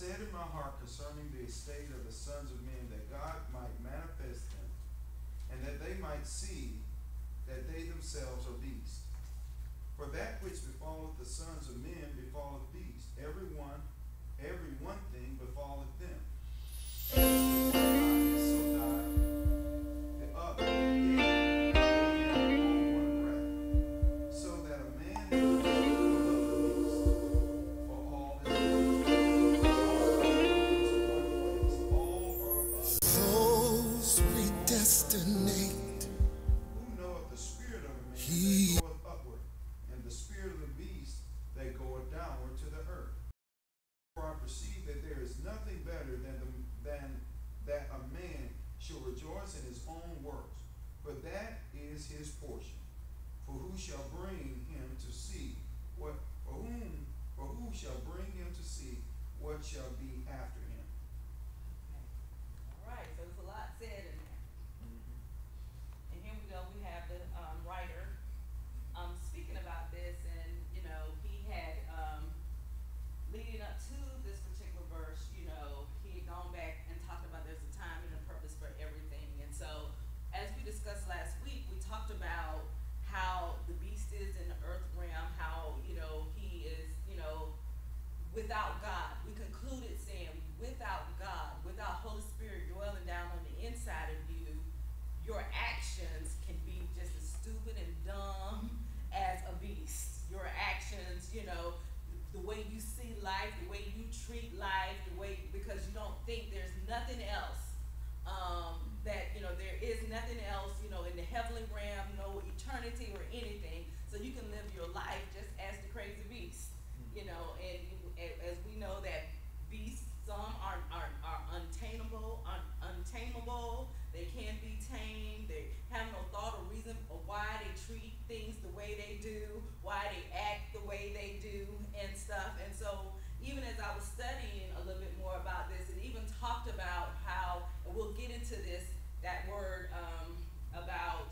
said in my heart concerning the estate of the sons of men, that God might manifest them, and that they might see that they themselves are beasts. For that which befalleth the sons of men befalleth beasts. Every one thing befalleth them. So died the other, yea, all one breath. So that a man is beast, for all is all are of Souls predestinate. who knoweth the spirit of a man that goeth upward, and the spirit of the beast that goeth downward to the earth. For I perceive that there is nothing better than that a man should rejoice in his own works, for that is his portion. For who shall bring him to see what for who shall bring him to see what shall be after him? Okay. All right, so there's a lot said in there. And here we go, we have the writer speaking about this, and he had leading up to this particular verse, he had gone back and talked about there's a time and a purpose for everything. And so, as we discussed last week, we talked about how the beast is in the earth realm, how he is without God. We concluded saying without God, without Holy Spirit dwelling down on the inside of you, your actions can be just as stupid and dumb as a beast. Your actions, the way you see life, the way you treat life, because you don't think there's nothing else, that there is nothing else, in the heavenly realm, no eternity or anything. So you can live your life just as the crazy beast, and as we know that beasts, some are untamable. They can't be tamed. They have no thought or reason of why they treat things the way they do, why they act the way they do, and stuff. And so, even as I was studying a little bit more about this, it even talked about how, and we'll get into this, that word about,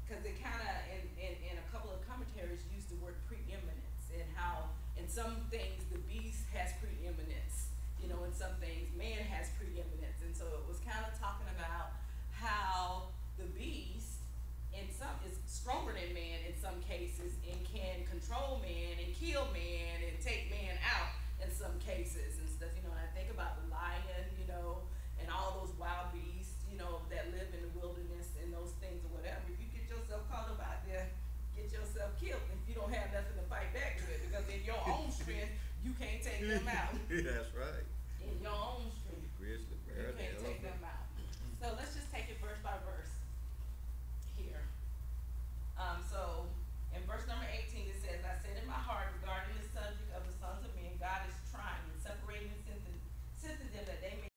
because it kind of, in a couple of commentaries, used the word preeminence, and how in some things the beast has preeminence, in some things man has preeminence. And so it was kind of talking about how the beast is stronger than man in some cases, and can control man and kill man and take man out in some cases and stuff. And I think about the lion, and all those wild beasts, that live in the wilderness and those things or whatever. If you get yourself caught up out there, get yourself killed if you don't have nothing to fight back with, because in your own strength you can't take them out. That's right. In your own strength, Grizzly bear, you can't take them out. So let's just take it verse by verse here. So in verse number 18 it says, I said in my heart regarding the subject of the sons of men, God is trying and separating and sifting them, that they may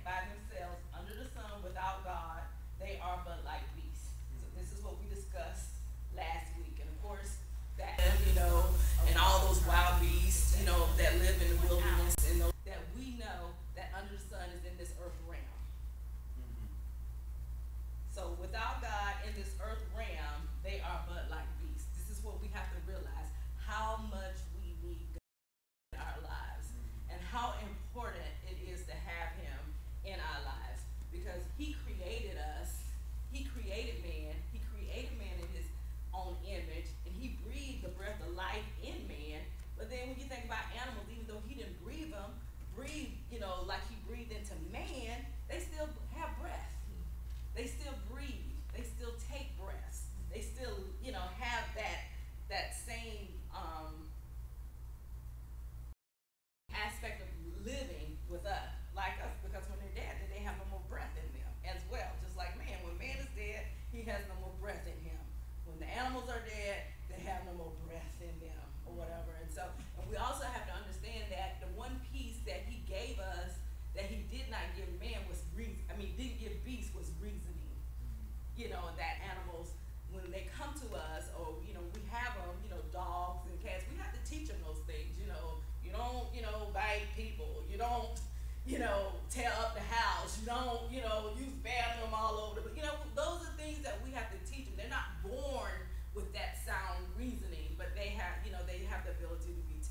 by themselves under the sun without God. They are but like beasts. So this is what we discussed last week. And of course that, and all those wild beasts, that live in the wilderness, and those that we know that under the sun is in this earth realm. So without God in this earth realm, they are but like beasts. This is what we have to realize, how much we need God in our lives, and how important it is to have him in our lives, because he created us, he created man in his own image, and he breathed the breath of life in man. But then when you think about animals, even though he didn't breathe, like he breathed into man, they still have breath. They still breathe. They still take breaths. They still, have that same aspect of living with us, like us, because when they're dead, they have no more breath in them as well. Just like man, when man is dead, he has no more breath in him. When the animals are dead, they have no more breath in them, or whatever. And so, and we also have to understand that the one piece that he gave us that he did not give man was reason. Didn't give beasts was reasoning. That animals, when they come to us, or we have them, dogs and cats, we have to teach them those things. You don't bite people. You don't tear up the house. You don't use bathroom all over the. Those are things that we have to teach them. They're not born with that sound reasoning, but they have the ability to be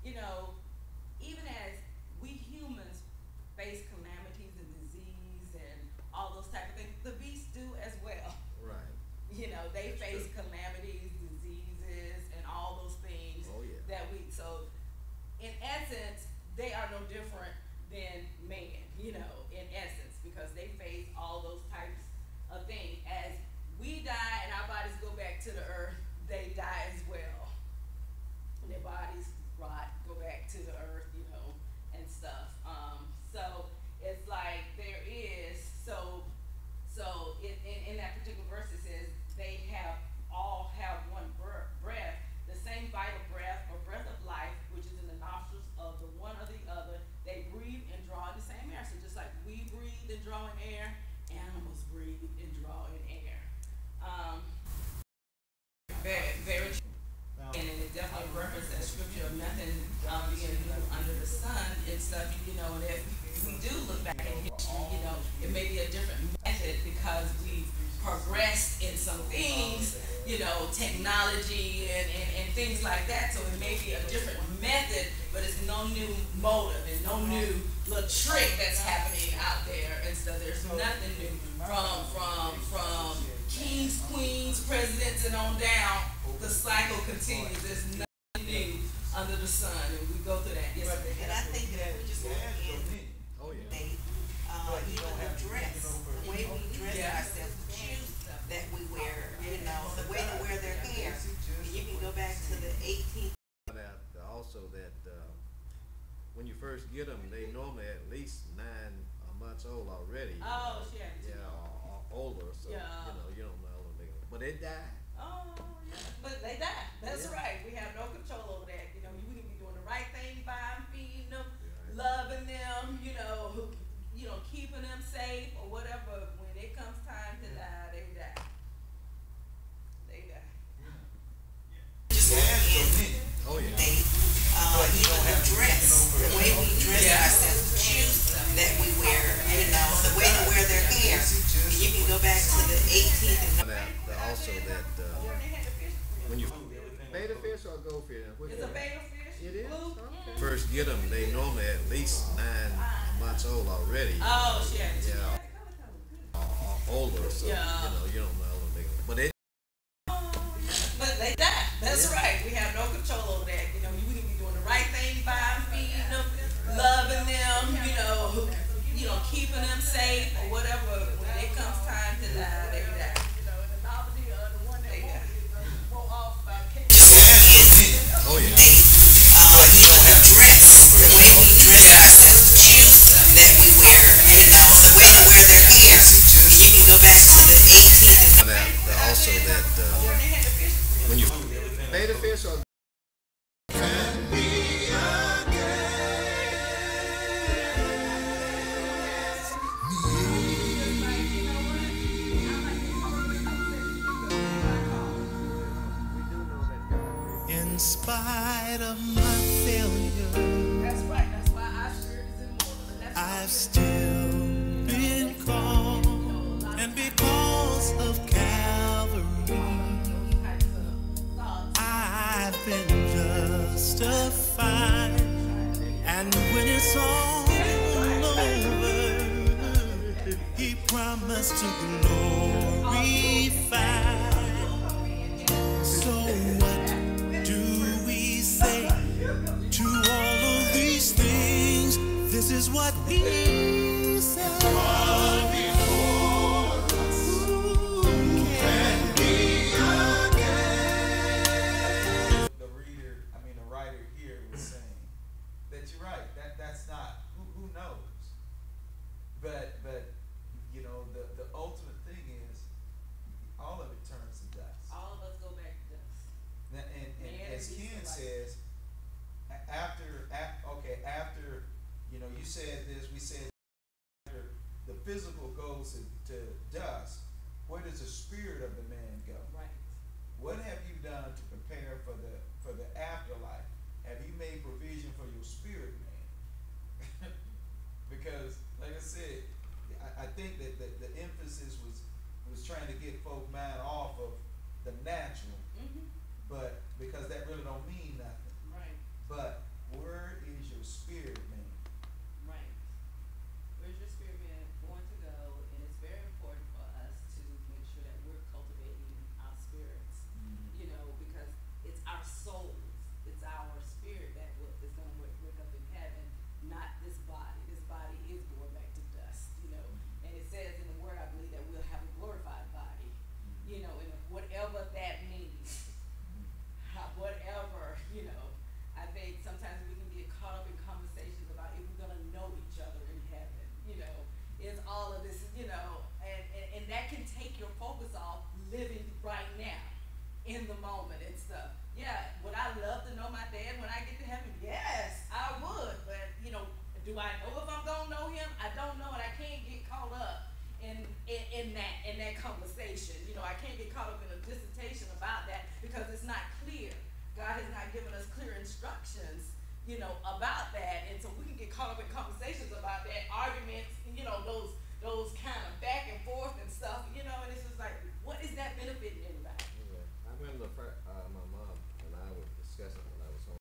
you know, even as we humans face calamities and disease and all those type of things, the beasts do as well. Right. You know, they That's face true. calamities, diseases, and all those things Oh, yeah. that so in essence, they are no different than man, you know, in essence, because they face all those types of things. As we die and our bodies go back to the earth, they die as well. Their bodies rot, go back to the earth, you know, and stuff. So it's like there is in that particular verse it says they all have one breath, the same vital breath or breath of life, which is in the nostrils of the one or the other. They breathe and draw in the same air. So just like we breathe and draw in air, animals breathe and draw in air. Very true. And it definitely references that scripture of nothing being new under the sun and stuff, you know, and if we do look back in history, you know, it may be a different method because we've progressed in some things, you know, technology and things like that, so it may be a different method, but it's no new motive and no new little trick that's happening out there and stuff. There's nothing new from kings, queens, presidents, and on down. The cycle continues. There's nothing new under the sun, and we go through that. Yes, And I think that we just go in, Oh, yeah. even the dress, the way we dress ourselves, the shoes that we wear, you know, the way they wear their hair. You can go back to the 18th. That also that when you first get them, they normally at least 9 months old already. Oh, shit. Yeah, or older. So Yeah. you don't know when they, but they die. Oh, yeah. But they die. That's Yeah. right. We have no control over that. You know, we can be doing the right thing by them, feeding them, Right. loving them, you know, keeping them safe or whatever. When it comes time to die, they die. They die. Just go in, Oh, yeah. even the dress, the way we dress ourselves, the shoes that we wear, you know, the way they wear their hair. You can go back to the 18th and That also that When they had the fish, when you beta fish or goldfish. Which it's a one? beta fish. It is? Blue. Okay. First get them, they normally at least 9 months old already. Oh, shit. Yeah. Or older, so Yeah. you don't know when they, but they. But they die. That's Yeah. right. We have no control over that. You know, we can be doing the right thing by them, feeding them, loving them, you know, keeping them safe or whatever. When it comes time to die, they die. They die. Oh, yeah. even the dress, the way we dress ourselves, the shoes that we wear, you know, the way they wear their hair. You can go back to the 18th and That also that When they had the fish. when you beta fish or In spite of my failure, That's right. That's why our spirit is immortal. And that's why I've still been called, and because of Calvary, those types of thoughts. I've been justified. And when it's all over, He promised to glorify. So what do we say to all of these things? This is what we say. The writer here was saying that you're right. That's not who knows. But you know the ultimate thing is all of it turns to dust. All of us go back to dust. And Man, as it Ken needs to says, after you know you said this, we said after the physical goes to dust, where does the spirit of the man go? Right. What have you done to prepare for the afterlife? Have you made provision for your spirit man? Because, like I said, I think that the emphasis was trying to get folk mind off of the natural, Mm-hmm. but because that really don't mean nothing. Right. But like, oh,